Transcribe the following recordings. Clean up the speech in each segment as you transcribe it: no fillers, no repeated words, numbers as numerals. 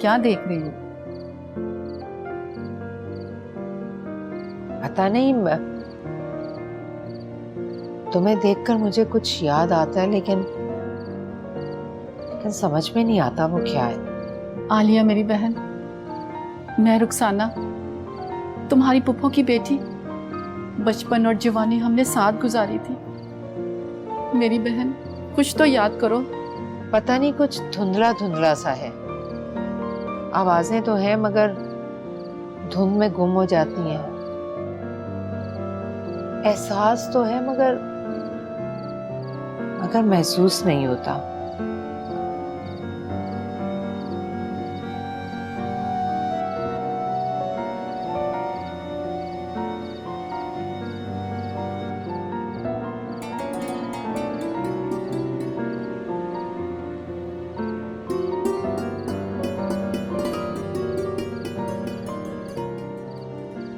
क्या देख रही हो? पता नहीं, तुम्हें देखकर मुझे कुछ याद आता है, लेकिन समझ में नहीं आता वो क्या है। आलिया मेरी बहन, मैं रुखसाना, तुम्हारी पुप्पो की बेटी। बचपन और जवानी हमने साथ गुजारी थी। मेरी बहन, कुछ तो याद करो। पता नहीं, कुछ धुंधला धुंधला सा है। आवाजें तो हैं मगर धुंध में गुम हो जाती हैं। एहसास तो है मगर महसूस नहीं होता।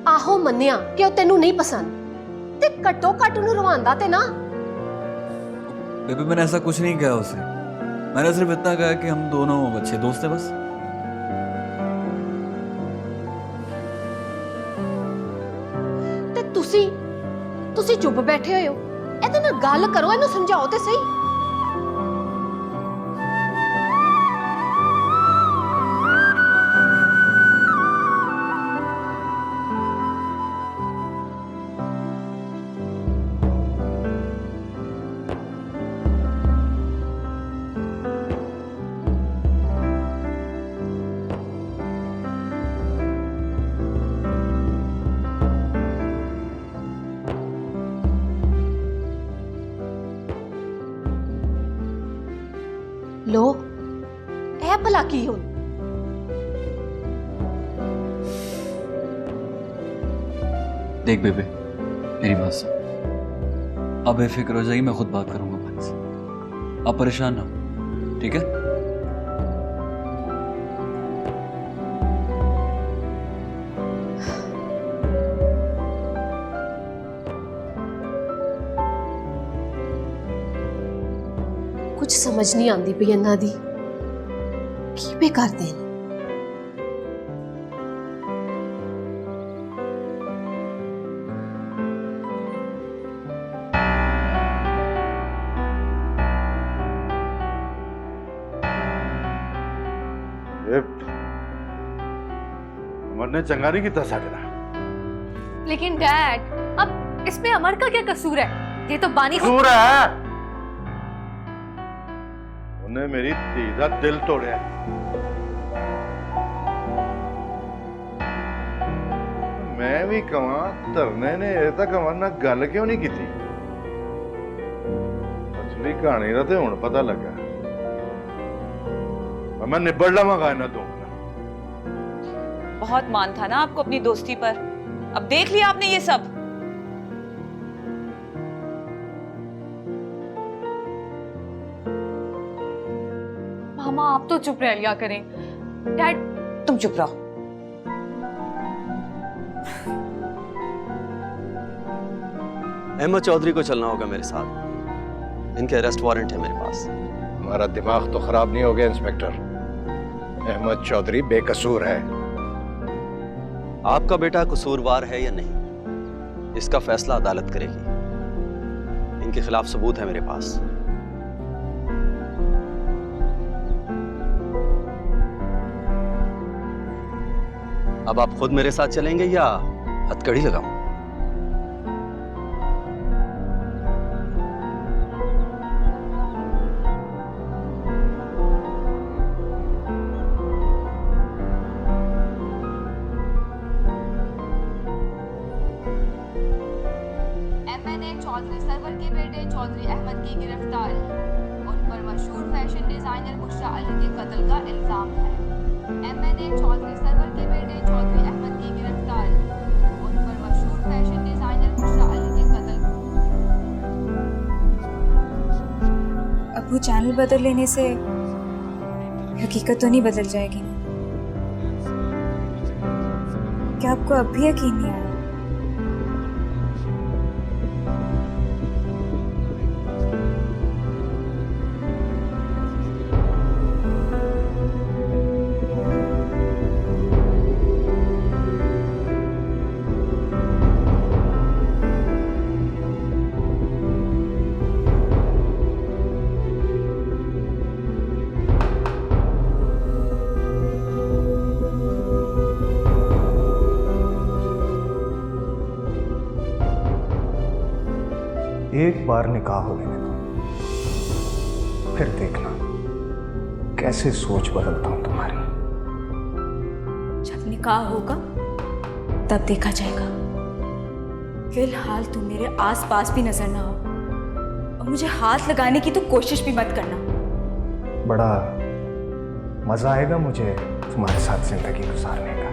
आहो मन्निया कि ਉਹ ਤੈਨੂੰ नहीं पसंद, ते घट्टो घट ਉਹਨੂੰ ਰਵਾਂਦਾ ते ना। बेबी मैंने ऐसा कुछ नहीं कहा उसे। मैंने सिर्फ इतना कहा कि हम दोनों अच्छे दोस्त हैं बस। ते तुसी चुप बैठे हुए हो। ਇਹਦੇ ਨਾਲ ਗੱਲ ਕਰੋ, ਇਹਨੂੰ ਸਮਝਾਓ ਤੇ ਸਹੀ। लो ए भला की हुन? देख बेबे, मेरी बात सुन। अब बेफिक्र हो जाइए, मैं खुद बात करूंगा भाई से। आप परेशान ना हो, ठीक है? कुछ समझ नहीं आती पई इन्हां दी किवें करदे ने। अमर ने चंगा नहीं किया साडे नाल। लेकिन डैड, अब इसमें अमर का क्या कसूर है? ये तो बानी कसूर है, उन्हें मेरी धी दा दिल तोड़िया। मैं भी कहां धरने ने अजे तक अमर नाल गल क्यों नहीं की? असली कहानी का तो हुण पता लगा। मैं निबड़ लवांगा इन्हां तो। बहुत मान था ना आपको अपनी दोस्ती पर। अब देख लिया आपने ये सब। मामा आप तो चुप रह लिया करें। डैड तुम चुप रहो। अहमद चौधरी को चलना होगा मेरे साथ। इनके अरेस्ट वारंट है मेरे पास। हमारा दिमाग तो खराब नहीं हो गया इंस्पेक्टर। अहमद चौधरी बेकसूर है। आपका बेटा कसूरवार है या नहीं, इसका फैसला अदालत करेगी। इनके खिलाफ सबूत है मेरे पास। अब आप खुद मेरे साथ चलेंगे या हथकड़ी लगाऊं? एमएनए चौधरी सरवर के बेटे चौधरी अहमद की गिरफ्तारी। उन पर मशहूर फैशन डिजाइनर बुशरा अली के कत्ल का इल्जाम है। एमएनए चौधरी सरवर के बेटे चौधरी अहमद की गिरफ्तारी। उन पर मशहूर फैशन डिजाइनर बुशरा अली के कत्ल। अबू चैनल बदल लेने से हकीकत तो नहीं बदल जाएगी ना? क्या आपको अब भी यकीन नहीं आया? एक बार निकाह हो लेने दो, फिर देखना कैसे सोच बदलता हूं तुम्हारी। जब निकाह होगा तब देखा जाएगा। फिलहाल तुम मेरे आसपास भी नजर ना आओ और मुझे हाथ लगाने की तो कोशिश भी मत करना। बड़ा मजा आएगा मुझे तुम्हारे साथ जिंदगी गुजारने का।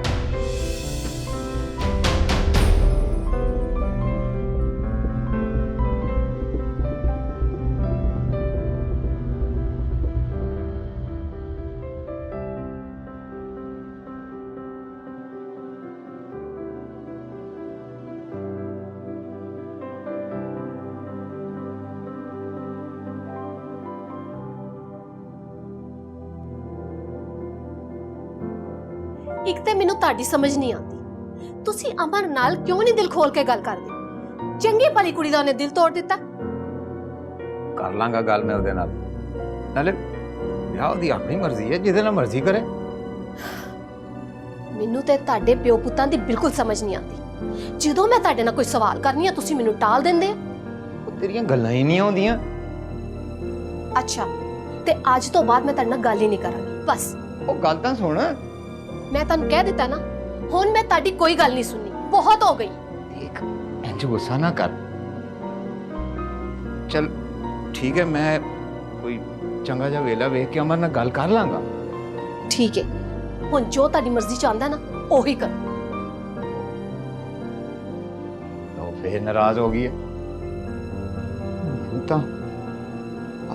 ਇੱਕ ਤੇ ਮੈਨੂੰ ਤੁਹਾਡੀ ਸਮਝ ਨਹੀਂ ਆਉਂਦੀ, ਤੁਸੀਂ ਅਮਰ ਨਾਲ ਕਿਉਂ ਨਹੀਂ ਦਿਲ ਖੋਲ ਕੇ ਗੱਲ ਕਰਦੇ? ਚੰਗੀ ਭਲੀ ਕੁੜੀ ਦਾ ਉਹਨੇ ਦਿਲ ਤੋੜ ਦਿੱਤਾ। ਕਰ ਲਾਂਗਾ ਗੱਲ ਮੈਂ ਉਹਦੇ ਨਾਲ, ਨਾਲੇ ਵਿਆਹ ਉਹਦੀ ਆਪਣੀ ਮਰਜ਼ੀ ਹੈ, ਜਿਹਦੇ ਨਾਲ ਮਰਜ਼ੀ ਕਰੇ। ਮੈਨੂੰ ਤੇ ਤੁਹਾਡੇ ਪਿਓ ਪੁੱਤਾਂ ਦੀ ਬਿਲਕੁਲ ਸਮਝ ਨਹੀਂ ਆਉਂਦੀ। ਜਦੋਂ ਮੈਂ ਤੁਹਾਡੇ ਨਾਲ ਕੋਈ ਸਵਾਲ ਕਰਨੀ ਆ ਤੁਸੀਂ ਮੈਨੂੰ ਟਾਲ ਦਿੰਦੇ ਆ। ਉਹ ਤੇਰੀਆਂ ਗੱਲਾਂ ਹੀ ਨਹੀਂ ਆਉਂਦੀਆਂ। ਅੱਛਾ, ਤੇ ਅੱਜ ਤੋਂ ਬਾਅਦ ਮੈਂ ਤੁਹਾਡੇ ਨਾਲ ਗੱਲ ਹੀ ਨਹੀਂ ਕਰਾਂਗੀ, ਬਸ। ਉਹ ਗੱਲ ਤਾਂ ਸੁਣ। ਮੈਂ ਤੁਹਾਨੂੰ ਕਹਿ ਦਿੱਤਾ ਨਾ, ਹੁਣ ਮੈਂ ਤੁਹਾਡੀ ਕੋਈ ਗੱਲ ਨਹੀਂ ਸੁਣਨੀ, ਬਹੁਤ ਹੋ ਗਈ। ਦੇਖ ਇੰਜ ਗੁੱਸਾ ਨਾ ਕਰ। ਚਲ ਠੀਕ ਹੈ, ਮੈਂ ਕੋਈ ਚੰਗਾ ਜਿਹਾ ਵੇਲਾ ਵੇਖ ਕੇ ਅਮਰ ਨਾਲ ਗੱਲ ਕਰ ਲਾਂਗਾ। ਠੀਕ ਹੈ, ਹੁਣ ਜੋ ਤੁਹਾਡੀ ਮਰਜ਼ੀ ਚ ਆਉਂਦਾ ਨਾ ਉਹੀ ਕਰੋ। ਉਹ ਫੇਰ ਨਾਰਾਜ਼ ਹੋ ਗਈ ਹੈ। ਮੈਨੂੰ ਤਾਂ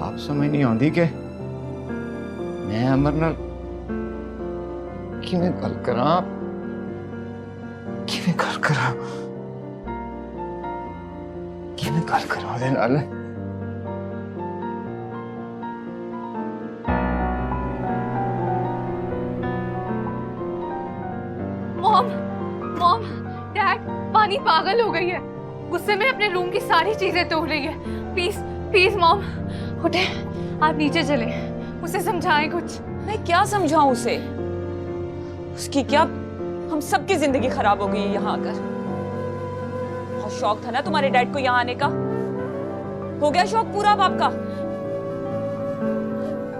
ਆਪ ਸਮਝ ਨਹੀਂ ਆਉਂਦੀ ਕਿ ਮੈਂ ਅਮਰ ਨਾਲ ਕਿਵੇਂ ਗੱਲ ਕਰਾਂ, ਕਿਵੇਂ ਗੱਲ ਕਰਾਂ ਉਹਦੇ ਨਾਲ। मॉम, डैड, पानी पागल हो गई है, गुस्से में अपने रूम की सारी चीजें तोड़ रही है। प्लीज प्लीज मॉम उठे, आप नीचे चले, उसे समझाएं कुछ। मैं क्या समझाऊं उसे? उसकी क्या, हम सबकी जिंदगी खराब हो गई है यहाँ आकर। बहुत शौक था ना तुम्हारे डैड को यहाँ आने का, हो गया शौक पूरा बाप का।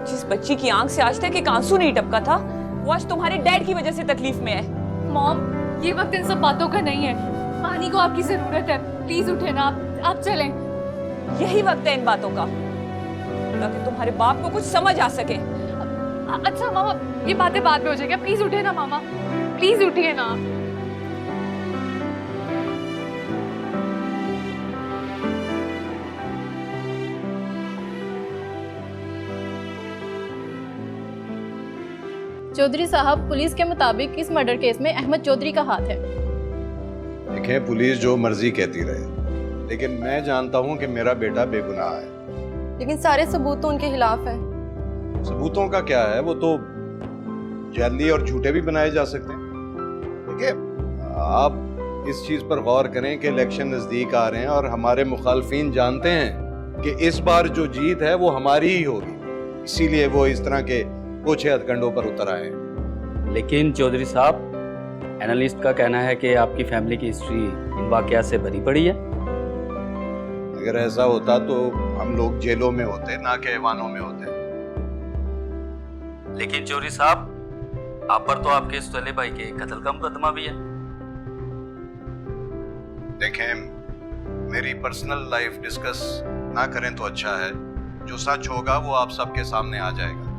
जिस बच्ची की आंख से आज तक एक आंसू नहीं टपका था, वो आज तुम्हारे डैड की वजह से तकलीफ में है। मॉम, ये वक्त इन सब बातों का नहीं है, पानी को आपकी जरूरत है, प्लीज उठे ना, आप चलें। यही वक्त है इन बातों का, ताकि तुम्हारे बाप को कुछ समझ आ सके। अच्छा मामा, ये बातें बाद में हो जाएगी, प्लीज उठे ना मामा, प्लीज उठिए ना। चौधरी साहब, पुलिस के मुताबिक इस मर्डर केस में अहमद चौधरी का हाथ है। देखें, पुलिस जो मर्जी कहती रहे, लेकिन मैं जानता हूं कि मेरा बेटा बेगुनाह है। लेकिन सारे सबूत तो उनके खिलाफ है। सबूतों का क्या है, वो तो जाली और झूठे भी बनाए जा सकते हैं। देखिए, आप इस चीज पर गौर करें कि इलेक्शन नजदीक आ रहे हैं और हमारे मुखालफिन जानते हैं कि इस बार जो जीत है वो हमारी ही होगी, इसीलिए वो इस तरह के कुछ हथकंडों पर उतर आए हैं। लेकिन चौधरी साहब, एनालिस्ट का कहना है कि आपकी फैमिली की हिस्ट्री इन वाकयात से भरी पड़ी है। अगर ऐसा होता तो हम लोग जेलों में होते, ना कि ऐवानों में होते। लेकिन चौधरी साहब, आप पर तो आपके सौतेले भाई के कत्ल का मुकदमा भी है। देखें, मेरी पर्सनल लाइफ डिस्कस ना करें तो अच्छा है। जो सच होगा वो आप सबके सामने आ जाएगा।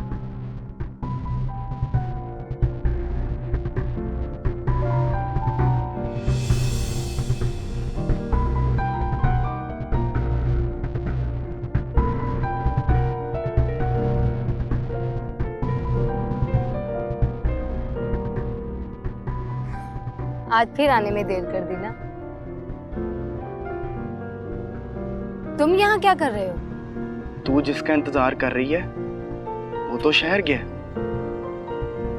आज फिर आने में देर कर दी ना। तुम यहाँ क्या कर रहे हो? तू जिसका इंतजार कर रही है वो तो शहर गया,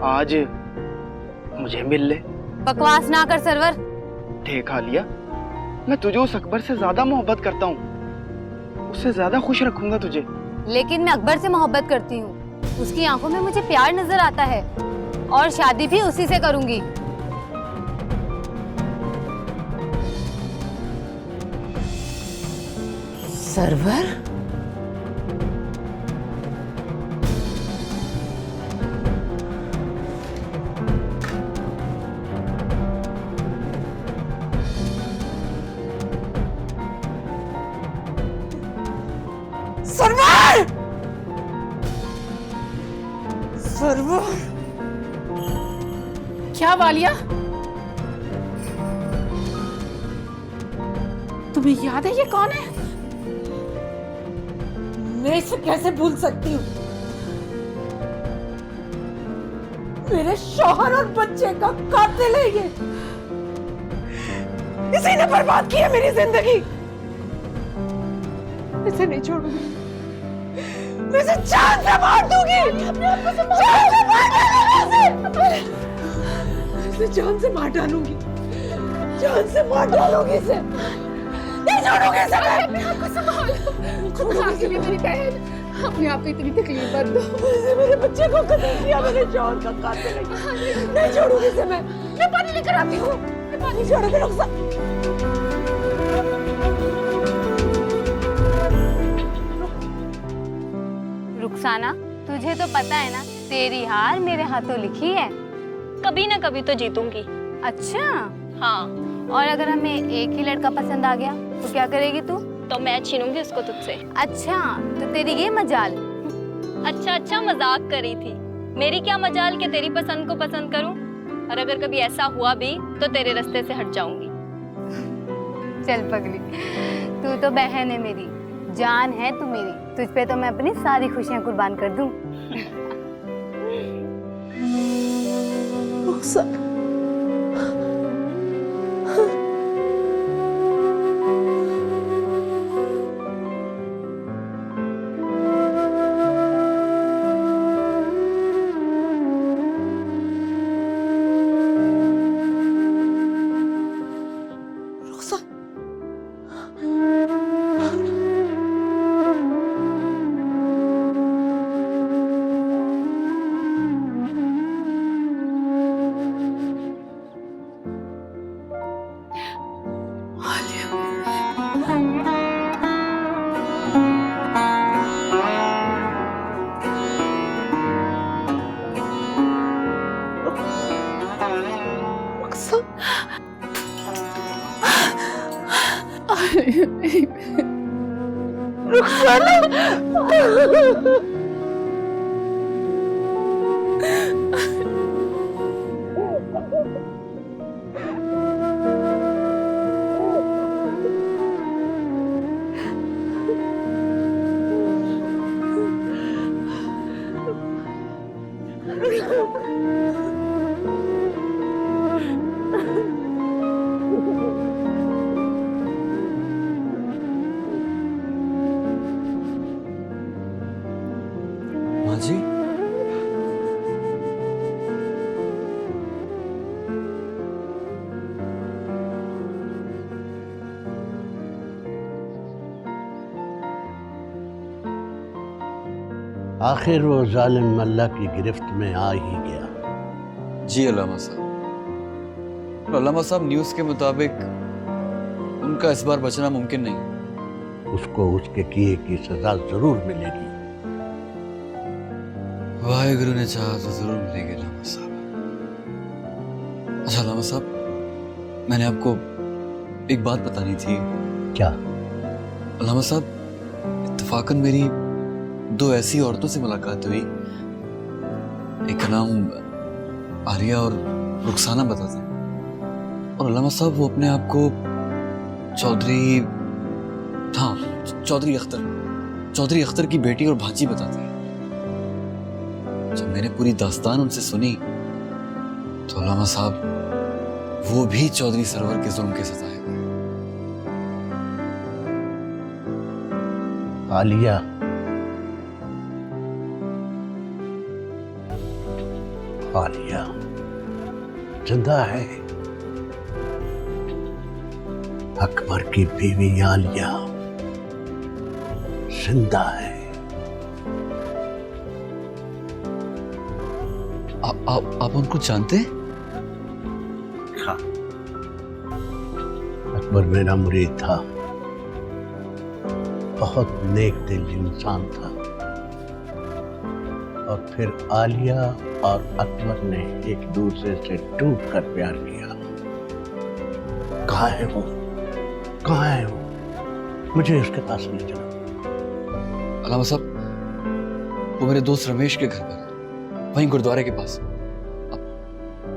आज मुझे मिल ले। बकवास ना कर सरवर। देख आलिया, मैं तुझे उस अकबर से ज्यादा मोहब्बत करता हूँ, उससे ज्यादा खुश रखूंगा तुझे। लेकिन मैं अकबर से मोहब्बत करती हूँ, उसकी आंखों में मुझे प्यार नजर आता है और शादी भी उसी से करूंगी। सरवर? सरवर! सरवर! क्या वालिया, तुम्हें याद है ये कौन है? मैं इसे कैसे भूल सकती हूँ? मेरे शौहर और बच्चे का कातिल है ये। इसी ने बर्बाद किया मेरी जिंदगी। इसे नहीं छोड़ूंगी, मैं इसे जान से मार दूंगी। जान से मार डालूंगी इसे, जान से मार डालूंगी, जान से मार डालूंगी इसे। नहीं छोड़ूंगी इसे मैं। अपने आप को संभालो, खुदा के लिए मेरी बहन, अपने आप को इतनी तकलीफ मत दो। इसे मेरे बच्चे को कत्ल किया, मेरे शौहर का कातिल है। नहीं छोड़ूंगी इसे मैं पानी लेकर आती हूँ। मैं पानी छोड़ूंगी रुखसाना। रुखसाना, तुझे तो पता है ना, तेरी हार मेरे हाथों लिखी है। कभी ना कभी तो जीतूंगी। अच्छा? हाँ। और अगर हमें एक ही लड़का पसंद आ गया तो क्या करेगी तू? तो मैं छीनूंगी उसको तुझसे। अच्छा, तो तेरी ये मजाल? अच्छा, मजाक करी थी। मेरी क्या मजाल कि तेरी पसंद को पसंद करूं? और अगर कभी ऐसा हुआ भी तो तेरे रास्ते से हट जाऊंगी। चल पगली, तू तो बहन है मेरी, जान है तू मेरी, तुझ पे तो मैं अपनी सारी खुशियां कुर्बान कर दूं। माँ जी, आखिर वो जालिम अल्लाह की गिरफ्त में आ ही गया। जी अल्लामा साहब। अल्लामा साहब, न्यूज़ के मुताबिक उनका इस बार बचना मुमकिन नहीं। उसको उसके किए की सजा जरूर मिलेगी। वाहिगुरु ने चाहा तो जरूर मिलेगी अल्लामा साहब। अच्छा अल्लामा साहब, मैंने आपको एक बात बतानी थी। क्या? अल्लामा साहब, इत्तफाकन मेरी दो ऐसी औरतों से मुलाकात हुई, एक का नाम आलिया और रुखसाना बताते हैं, और अल्लामा साहब वो अपने आप को चौधरी अख्तर की बेटी और भांजी बताते हैं। जब मैंने पूरी दास्तान उनसे सुनी तो अल्लामा साहब वो भी चौधरी सरवर के जुल्म के सजाए हुए। आलिया, आलिया जिंदा है। अकबर की बीवी आलिया जिंदा है। आप उनको जानते? हाँ, अकबर मेरा मुरीद था। बहुत नेक दिल इंसान था। और फिर आलिया और अकबर ने एक दूसरे से टूट कर प्यार किया। कहाँ है वो? कहाँ है वो? मुझे उसके पास नहीं चला। अलामा साहब, वो मेरे दोस्त रमेश के घर पर, वहीं गुरुद्वारे के पास।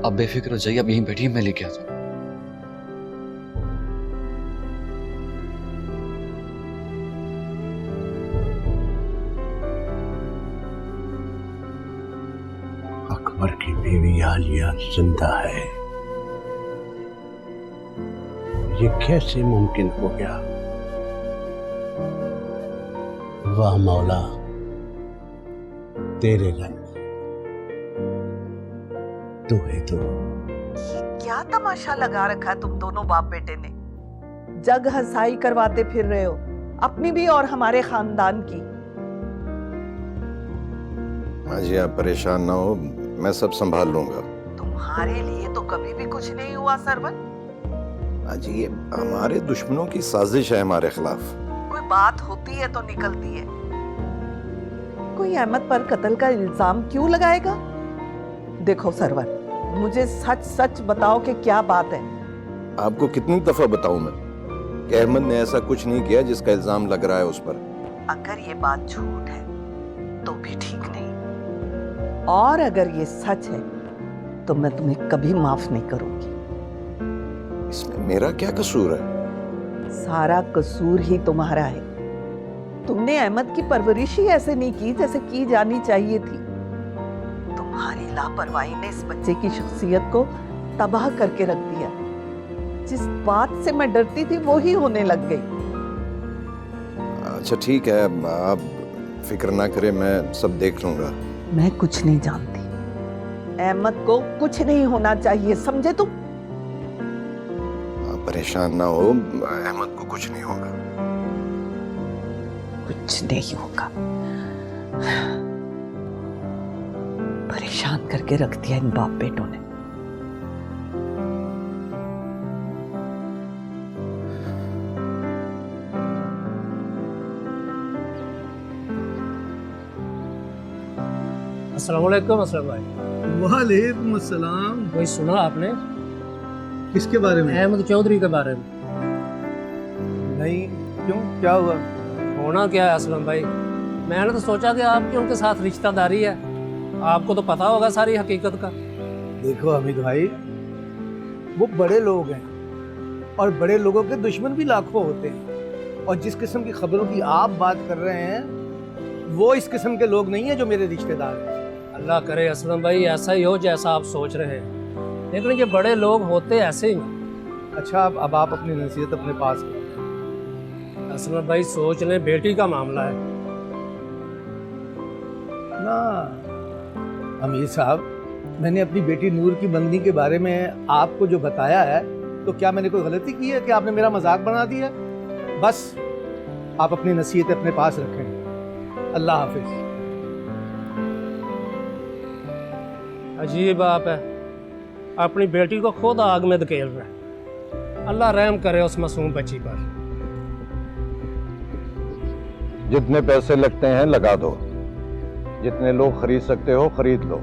आप बेफिक्र हो जाइए, आप यहीं बैठिए, मैं लेके आता हूँ। अकबर की बीवी आलिया जिंदा है, ये कैसे मुमकिन हो गया? वाह मौला, तेरे रंग, तू है तू। क्या तमाशा लगा रखा है तुम दोनों बाप बेटे ने? जग हंसाई करवाते फिर रहे हो, अपनी भी और हमारे खानदान की। हाँ जी, आप परेशान ना हो, मैं सब संभाल लूंगा। तुम्हारे लिए तो कभी भी कुछ नहीं हुआ सरवन। हाँ जी, ये हमारे दुश्मनों की साजिश है हमारे खिलाफ। कोई बात होती है तो निकलती है। कोई अहमद पर कत्ल का इल्जाम क्यों लगाएगा? देखो सरवन, मुझे सच सच बताओ कि क्या बात है। आपको कितनी दफा बताऊं मैं कि अहमद ने ऐसा कुछ नहीं किया जिसका इल्जाम लग रहा है उस पर। अगर ये बात झूठ है तो भी ठीक नहीं, और अगर ये सच है तो मैं तुम्हें कभी माफ नहीं करूंगी। इसमें मेरा क्या कसूर है? सारा कसूर ही तुम्हारा है। तुमने अहमद की परवरिश ही ऐसे नहीं की जैसे की जानी चाहिए थी। तुम्हारी लापरवाही ने इस बच्चे की शख्सियत को तबाह करके रख दिया। जिस बात से मैं डरती थी वो ही होने लग गई। अच्छा ठीक है, आप फिक्र ना करें, मैं सब देख लूंगा। मैं कुछ नहीं जानती। अहमद को कुछ नहीं होना चाहिए, समझे तुम? आप परेशान ना हो, अहमद को कुछ नहीं होगा। कुछ नहीं होगा। परेशान करके रख दिया इन बाप बेटों ने। अस्सलाम वालेकुम असलम भाई। वालेकुम अस्सलाम। कोई सुना आपने? किसके बारे में? अहमद चौधरी के बारे में। नहीं, क्यों, क्या हुआ? होना क्या है असलम भाई, मैंने तो सोचा कि आपकी उनके साथ रिश्तेदारी है, आपको तो पता होगा सारी हकीकत का। देखो हमीद भाई, वो बड़े लोग हैं और बड़े लोगों के दुश्मन भी लाखों होते हैं, और जिस किस्म की खबरों की आप बात कर रहे हैं वो इस किस्म के लोग नहीं है जो मेरे रिश्तेदार हैं। अल्लाह करे असलम भाई ऐसा ही हो जैसा आप सोच रहे हैं, लेकिन ये बड़े लोग होते ऐसे ही। अच्छा, अब आप अपनी नसीहत अपने पास करें। असलम भाई सोच लें, बेटी का मामला है ना अमीर साहब, मैंने अपनी बेटी नूर की बंदी के बारे में आपको जो बताया है, तो क्या मैंने कोई गलती की है कि आपने मेरा मजाक बना दिया? बस आप अपनी नसीहत अपने पास रखें। अल्लाह हाफिज। अजीब बात है, अपनी बेटी को खुद आग में धकेल रहा है। अल्लाह रहम करे उस मासूम बच्ची पर। जितने पैसे लगते हैं लगा दो, जितने लोग खरीद सकते हो खरीद लो,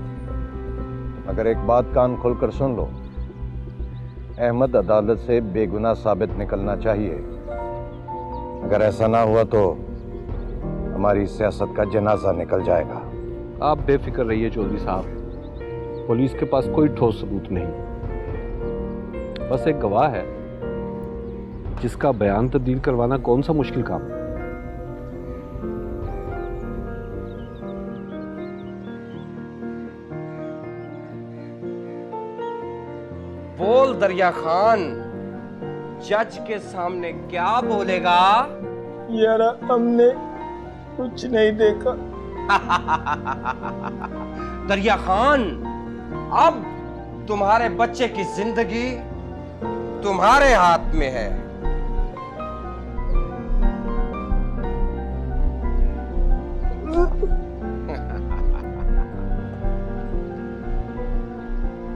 मगर एक बात कान खोलकर सुन लो, अहमद अदालत से बेगुनाह साबित निकलना चाहिए। अगर ऐसा ना हुआ तो हमारी सियासत का जनाजा निकल जाएगा। आप बेफिक्र रहिए चौधरी साहब, पुलिस के पास कोई ठोस सबूत नहीं, बस एक गवाह है जिसका बयान तब्दील करवाना कौन सा मुश्किल काम है। बोल दरिया खान, जज के सामने क्या बोलेगा? यार हमने कुछ नहीं देखा। दरिया खान, अब तुम्हारे बच्चे की जिंदगी तुम्हारे हाथ में है।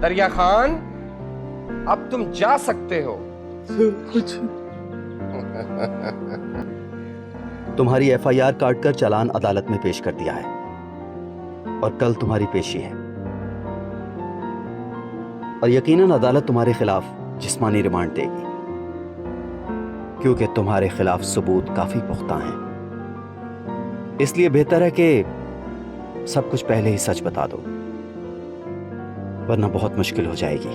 दरिया खान, अब तुम जा सकते हो। सब कुछ तुम्हारी एफआईआर काट कर चालान अदालत में पेश कर दिया है और कल तुम्हारी पेशी है। और यकीनन अदालत तुम्हारे खिलाफ जिस्मानी रिमांड देगी, क्योंकि तुम्हारे खिलाफ सबूत काफी पुख्ता हैं। इसलिए बेहतर है कि सब कुछ पहले ही सच बता दो, वरना बहुत मुश्किल हो जाएगी।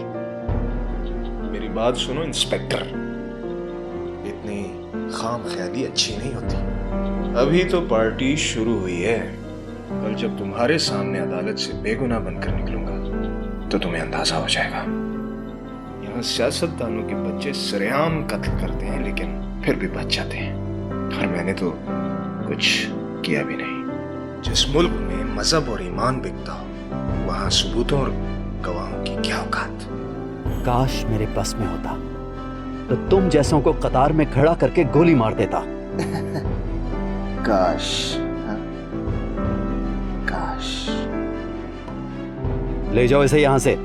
मेरी बात सुनो इंस्पेक्टर, इतनी खाम ख्याली अच्छी नहीं होती। अभी तो पार्टी शुरू हुई है। कल जब तुम्हारे सामने अदालत से बेगुनाह बनकर निकलूंगा तो तुम्हें अंदाजा हो जाएगा। यहाँ सियासतदानों के बच्चे सरेआम कत्ल करते हैं लेकिन फिर भी बच जाते हैं, और मैंने तो कुछ किया भी नहीं। जिस मुल्क में मजहब और ईमान बिकता हो, वहां सबूतों और गवाहों की क्या औकात। काश मेरे बस में होता तो तुम जैसों को कतार में खड़ा करके गोली मार देता। काश, हाँ? काश। ले जाओ इसे यहां से।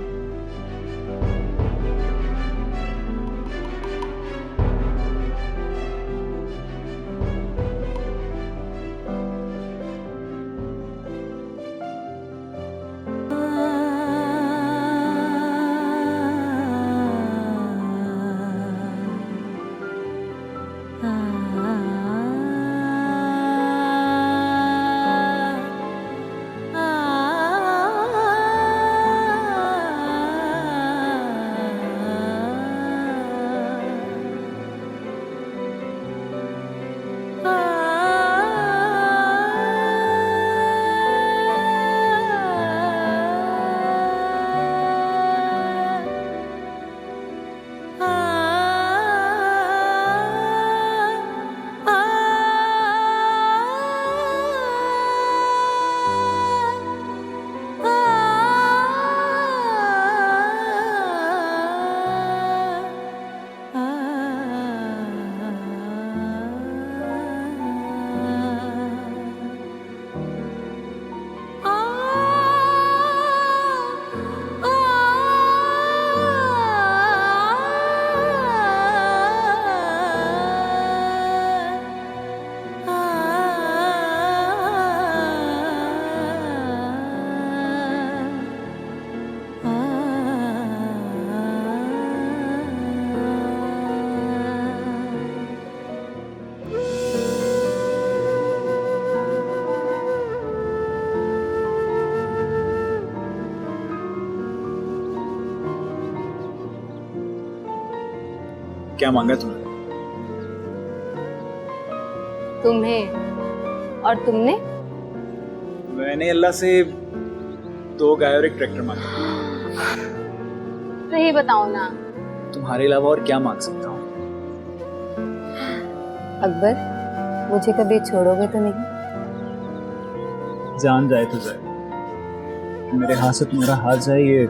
क्या मांगा तुमने? तुम्हें और तुमने? मैंने अल्लाह से 2 गाय और 1 ट्रैक्टर मांगा। सही बताओ ना। तुम्हारे अलावा और क्या मांग सकता हूँ? अकबर, मुझे कभी छोड़ोगे तो नहीं? जान जाए तो जाए, मेरे हाथ से तुम्हारा हाथ जाए ये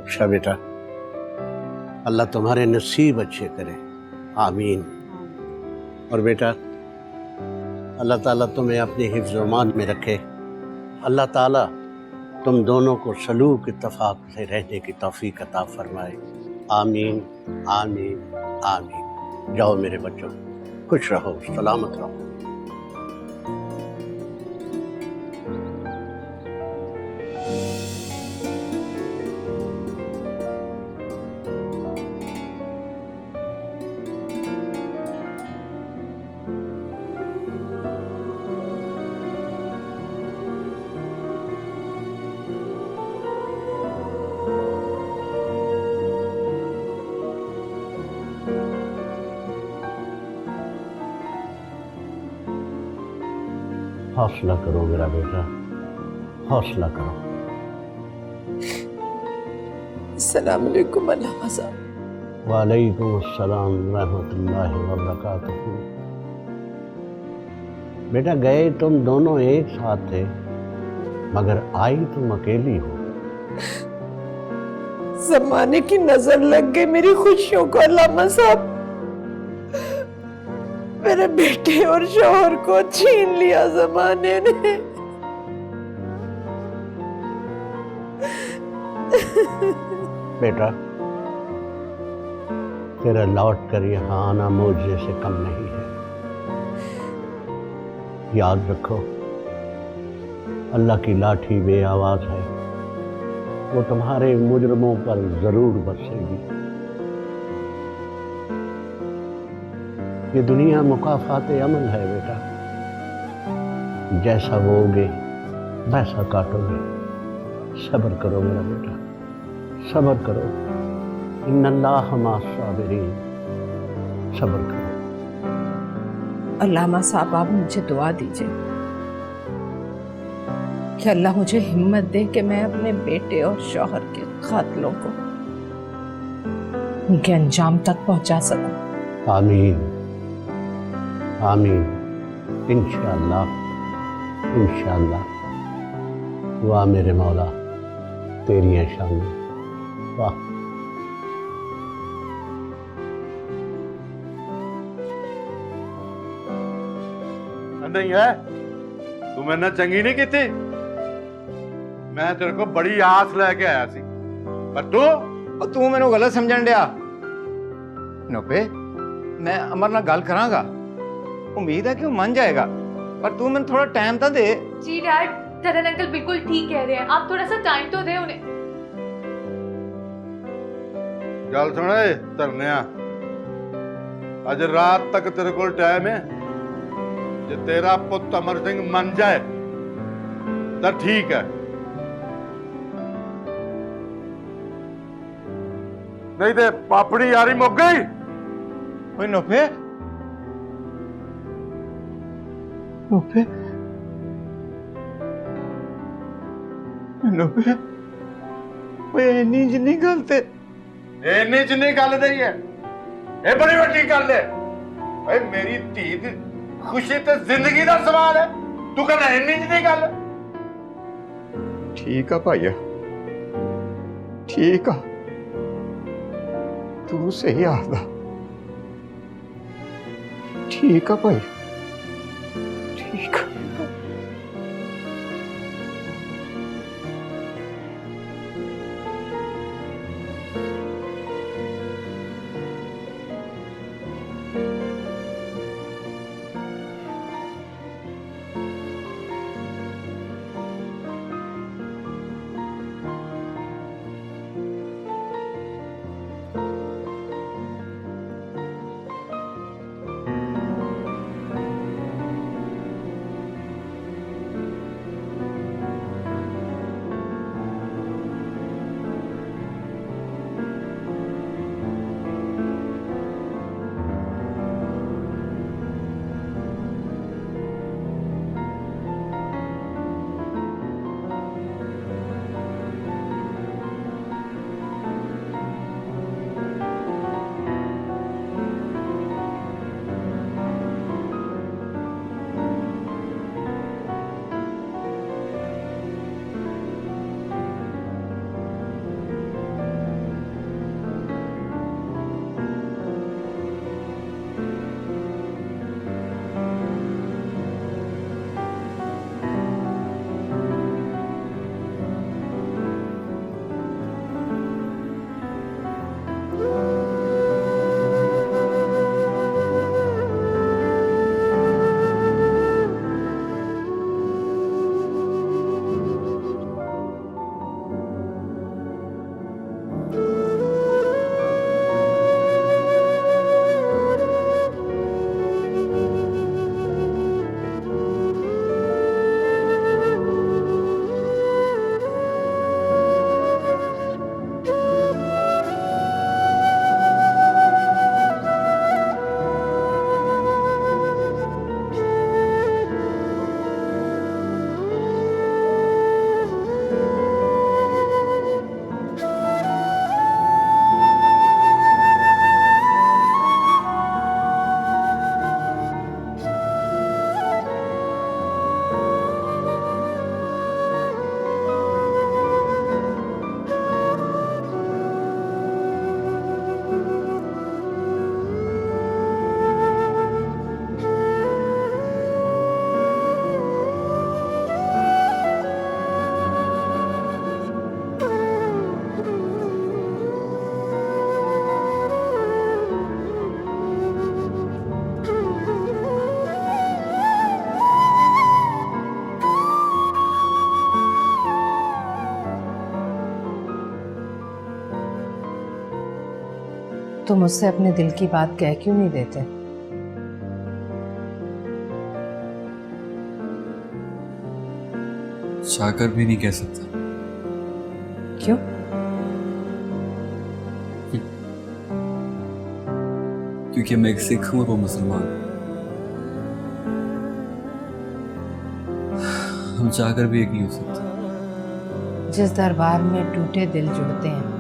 अच्छा बेटा, अल्लाह तुम्हारे नसीब अच्छे करे, आमीन। और बेटा, अल्लाह ताला तुम्हें अपनी हिफ्ज़-ओ-मान में रखे। अल्लाह ताला तुम दोनों को सलूक इत्तफाक से रहने की तौफीक अता फरमाए, आमीन आमीन आमीन। जाओ मेरे बच्चों, खुश रहो, सलामत रहो। हौसला करो मेरा बेटा, हौसला करो। अस्सलाम वालेकुम अल्लामा साहब। वालेकुम अस्सलाम रहमतुल्लाहि व बरकातुहू। बेटा, गए तुम दोनों एक साथ थे, मगर आई तुम अकेली हो। जमाने की नजर लग गई मेरी खुशियों को अल्लामा साहब। मेरे बेटे और शौहर को छीन लिया जमाने ने। बेटा, तेरा लौट कर यहाँ आना मुझे से कम नहीं है। याद रखो, अल्लाह की लाठी बे आवाज है, वो तुम्हारे मुजरमों पर जरूर बरसेगी। ये दुनिया मुकाफाते अमल है बेटा, जैसा बोओगे वैसा काटोगे। सब्र करो मेरा बेटा, सब्र करो। इन्नल्लाह मास्साबिरीन, सब्र करो। अल्लामा साहब, आप मुझे दुआ दीजिए कि अल्लाह मुझे हिम्मत दे कि मैं अपने बेटे और शौहर के कातिलों को उनके अंजाम तक पहुंचा सकूं। आमीन आमीन। इंशाअल्लाह इंशाअल्लाह। वाह मेरे मौला, तेरी है शान। वाह। नहीं है, तू मैंने चंगी नहीं की थी। मैं तेरे को बड़ी आस लेके आया सी, पर तू मैनू गलत समझन दिया। नोपे, मैं अमर नाल गल करांगा, उम्मीद है कि वो मान जाएगा, पर तू मैंने थोड़ा टाइम तो दे। जी डैड, तरन अंकल बिल्कुल ठीक कह रहे हैं, आप थोड़ा सा टाइम तो दे उन्हें। गल सुने धरनिया, अज रात तक तेरे को टाइम है। जे तेरा पुत अमर सिंह मन जाए तो ठीक है, नहीं तो पापड़ी यारी मुक गई। ओए नोफे, नोफे, नोफे, ओए इन्नी जिन्नी गल ते इन्नी जिन्नी गल नहीं है, ये बड़ी वड्डी गल है। ओए मेरी धी दी खुशी तो जिंदगी का सवाल है, तू कहना इन्नी जिन्नी गल। ठीक है भाईया, ठीक है, तू सही आखदा। ठीक है भाई, ठीक है। तुम मुझसे अपने दिल की बात कह क्यों नहीं देते? चाहकर भी नहीं कह सकता। क्यों? क्योंकि मैं एक सिख हूं और वो मुसलमान। हम चाहकर भी एक नहीं हो सकते। जिस दरबार में टूटे दिल जुड़ते हैं,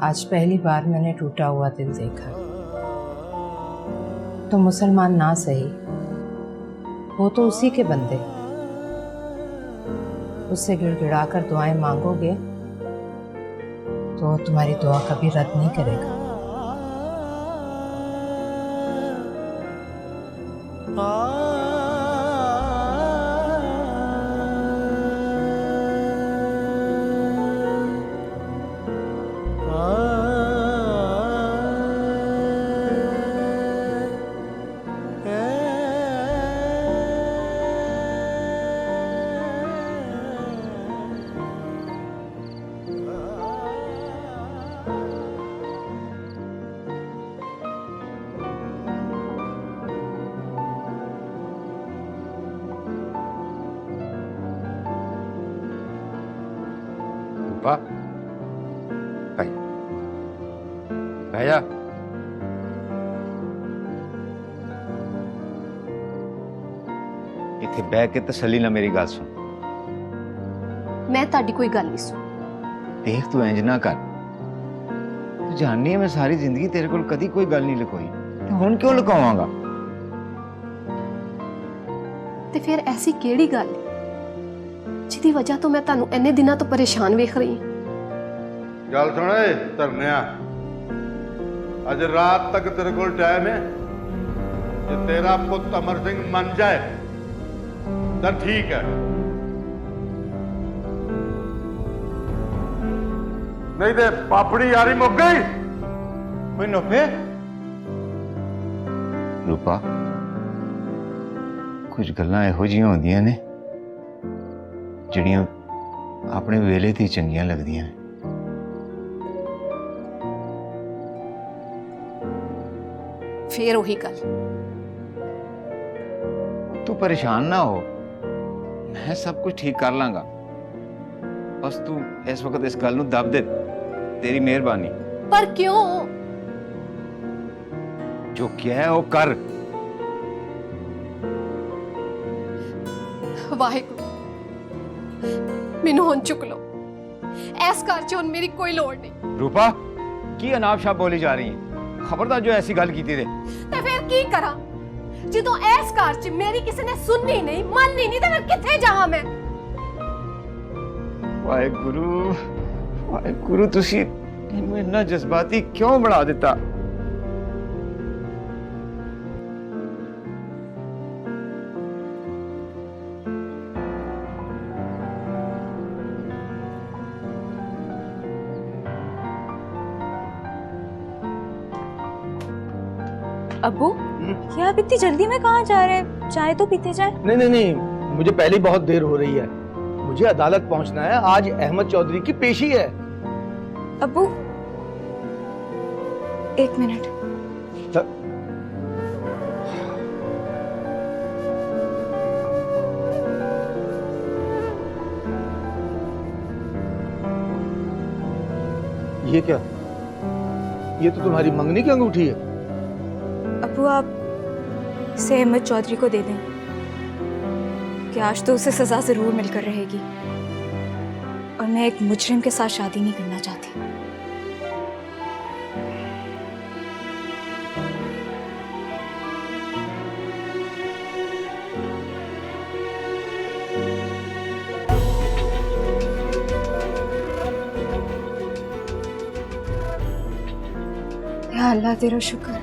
आज पहली बार मैंने टूटा हुआ दिल देखा। तो मुसलमान ना सही, वो तो उसी के बंदे। उससे गिड़गिड़ा कर दुआएं मांगोगे तो वो तुम्हारी दुआ कभी रद्द नहीं करेगा। रूपा, बह जा। इत्थे बह के तसल्ली ना मेरी गल सुन। मैं ताड़ी कोई गल नहीं सुन। देख तू इंज ना कर। तू जाननी है मैं सारी जिंदगी तेरे को कदी कोई गल नहीं लुकोई, ते हुण क्यों लुकावांगा? ते फिर ऐसी केड़ी गल जिहदी वजह तो मैं तानू इन्ने दिनों तो परेशान वेख रही हूं? गल सुने धरनिया, अज रात तक तेरे को टाइम है। जे तेरा पुत अमर सिंह मन जाए तो ठीक है, नहीं तो पापड़ी यारी मुक गई। कोई नोफे रूपा, कुछ गल्लां इहो जिहियां होंदियां ने ਜਿਹੜੀਆਂ ਆਪਣੇ ਵੇਲੇ ਤੇ ਚੰਗੀਆਂ ਲੱਗਦੀਆਂ ਨੇ। फिर वही गल। तू परेशान ना हो, मैं सब कुछ ठीक कर लांगा। बस तू इस वक्त इस गल नूं दब दे, तेरी मेहरबानी। पर क्यों? जो क्या है वो कर। वाहिगुरू, मैनू हुण चुक लो। इस घर च हुण मेरी कोई लोड़ नहीं। रूपा, की अनाप शनाप बोली जा रही है? खबरदार जो ऐसी गल की थी। ते फिर की करा? ਜਦੋਂ इस घर च मेरी किसी ने सुननी नहीं, माननी नहीं, तो फिर किथे जावां मैं? वाहिगुरू, वाहिगुरू, तुसी इन्हू इन्ना जज्बाती क्यों बना दिता? अब्बू, क्या आप इतनी जल्दी में कहाँ जा रहे हैं? चाय तो पीते जाए। नहीं नहीं नहीं, मुझे पहले बहुत देर हो रही है। मुझे अदालत पहुंचना है। आज अहमद चौधरी की पेशी है। अब्बू, एक मिनट। ये क्या? ये तो तुम्हारी मंगनी की अंगूठी है। अब्बू, आप इसे अहमद चौधरी को दे दें कि आज तो उसे सजा जरूर मिलकर रहेगी, और मैं एक मुजरिम के साथ शादी नहीं करना चाहती। या अल्लाह, तेरा शुक्र